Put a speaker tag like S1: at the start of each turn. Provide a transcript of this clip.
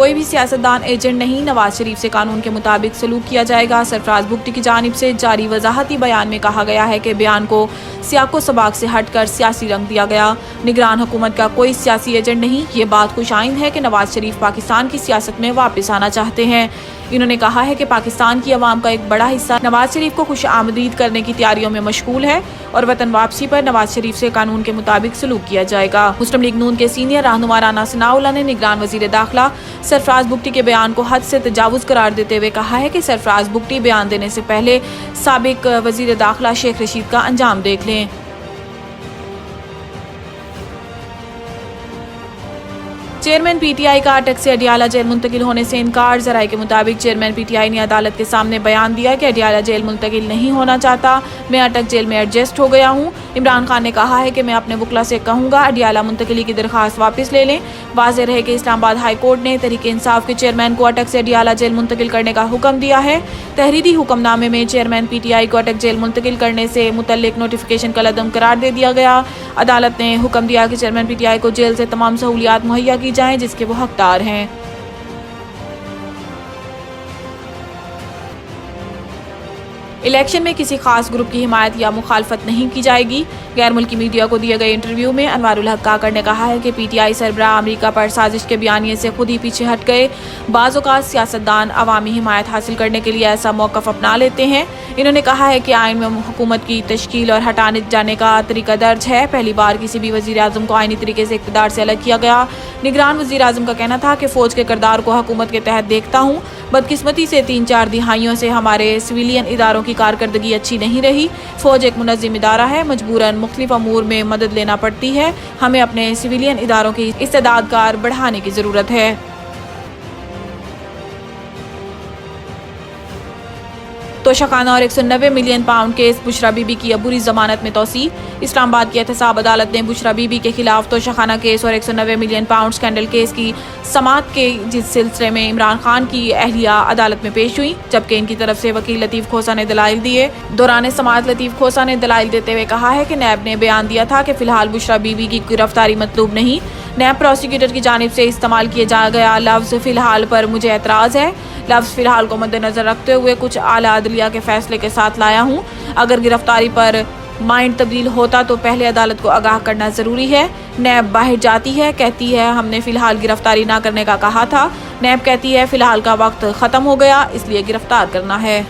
S1: कोई भी सियासतदान एजेंट नहीं, नवाज शरीफ से कानून के मुताबिक सलूक किया जाएगा। सरफराज बुगटी की जानिब से जारी वजाहती बयान में कहा गया है कि बयान को सियाको सबाक से हटकर सियासी रंग दिया गया। निगरान हुकूमत का कोई सियासी एजेंट नहीं। ये बात खुशाइंद है कि नवाज शरीफ पाकिस्तान की सियासत में वापस आना चाहते हैं। इन्होंने कहा है कि पाकिस्तान की अवाम का एक बड़ा हिस्सा नवाज शरीफ को खुश आमदीद करने की तैयारियों में मशगूल है और वतन वापसी पर नवाज शरीफ से कानून के मुताबिक सलूक किया जाएगा। मुस्लिम लीग नून के सीनियर रहनुमा राना सनाउल्लाह ने निगरान वजीर दाखिला सरफराज बुगटी के बयान को हद से तजावुज करार देते हुए कहा है कि सरफराज बुगटी बयान देने से पहले साबिक वजीर दाखिला शेख रशीद का अंजाम देख लें। चेयरमैन पीटीआई का अटक से अडियाला जेल मुंतकिल होने से इनकार। जराये के मुताबिक चेयरमैन पीटीआई ने अदालत के सामने बयान दिया कि अडियाला जेल मुंतकिल नहीं होना चाहता, मैं अटक जेल में एडजस्ट हो गया हूँ। इमरान खान ने कहा है कि मैं अपने वकला से कहूँगा अडियाला मुंतकिली की दरख्वास्त वापस ले लें। वाज़ेह रहे कि इस्लामाबाद हाई कोर्ट ने तहरीक इंसाफ के चेयरमैन को अटक से अडियाला जेल मुंतकिल करने का हुक्म दिया है। तहरीरी हुक्मनामे में चेयरमैन पीटीआई को अटक जेल मुंतकिल करने से मुतल्लिक नोटिफिकेशन कलअदम करार दे दिया गया। अदालत ने हुक्म दिया कि चेयरमैन पीटीआई को जेल से तमाम सहूलियात मुहैया की जाएं जिसके वो हकदार हैं। इलेक्शन में किसी खास ग्रुप की हिमायत या मुखालफत नहीं की जाएगी। गैर मुल्की मीडिया को दिए गए इंटरव्यू में अनवारुल हक काकड़ ने कहा है कि पीटीआई सरबराह अमरीका पर साजिश के बयानिए से खुद ही पीछे हट गए। बाज़ औक़ात सियासतदान अवामी हिमायत हासिल करने के लिए ऐसा मौक़िफ़ अपना लेते हैं। इन्होंने कहा है कि आइन में हुकूमत की तश्कील और हटाने जाने का तरीका दर्ज है। पहली बार किसी भी वज़ीर आज़म को आइनी तरीके से इक़्तिदार से अलग किया गया। निगरान वज़ीर आज़म का कहना था कि फ़ौज के किरदार को हुकूमत के तहत देखता हूँ। बदकिस्मती से 3-4 दिहाइयों से हमारे सिविलियन इदारों की कारकर्दगी अच्छी नहीं रही। फ़ौज एक मुनज़्ज़िम इदारा है, मजबूरन मुख्तलिफ अमूर में मदद लेना पड़ती है। हमें अपने सिविलियन इदारों की इस्तेदादकार बढ़ाने की ज़रूरत है। तोशाखाना और 190 million pound case Bushra Bibi की अबूरी जमानत में तौसी। इस्लामाबाद की एहतसाब अदालत ने बुशरा बीबी के खिलाफ तोशाखाना केस और 190 मिलियन पाउंड स्कैंडल केस की समाअत के जिस सिलसिले में इमरान खान की अहलिया अदालत में पेश हुई, जबकि इनकी तरफ से वकील लतीफ़ खोसा ने दलाइल दिए। दौरान समाअत लतीफ़ खोसा ने दलाइल देते हुए कहा है कि नैब ने बयान दिया था कि फ़िलहाल बुशरा बीबी की गिरफ्तारी मतलूब नहीं। नैब प्रोसिक्यूटर की जानिब से इस्तेमाल किया जा गया लफ्ज़ फ़िलहाल पर मुझे एतराज़ है। लफ्ज़ फ़िलहाल को मद्देनज़र रखते हुए कुछ आला अदलिया के फैसले के साथ लाया हूँ। अगर गिरफ्तारी पर माइंड तब्दील होता तो पहले अदालत को आगाह करना ज़रूरी है। नैब बाहर जाती है, कहती है हमने फ़िलहाल गिरफ्तारी ना करने का कहा था। नैब कहती है फ़िलहाल का वक्त ख़त्म हो गया, इसलिए गिरफ्तार करना है।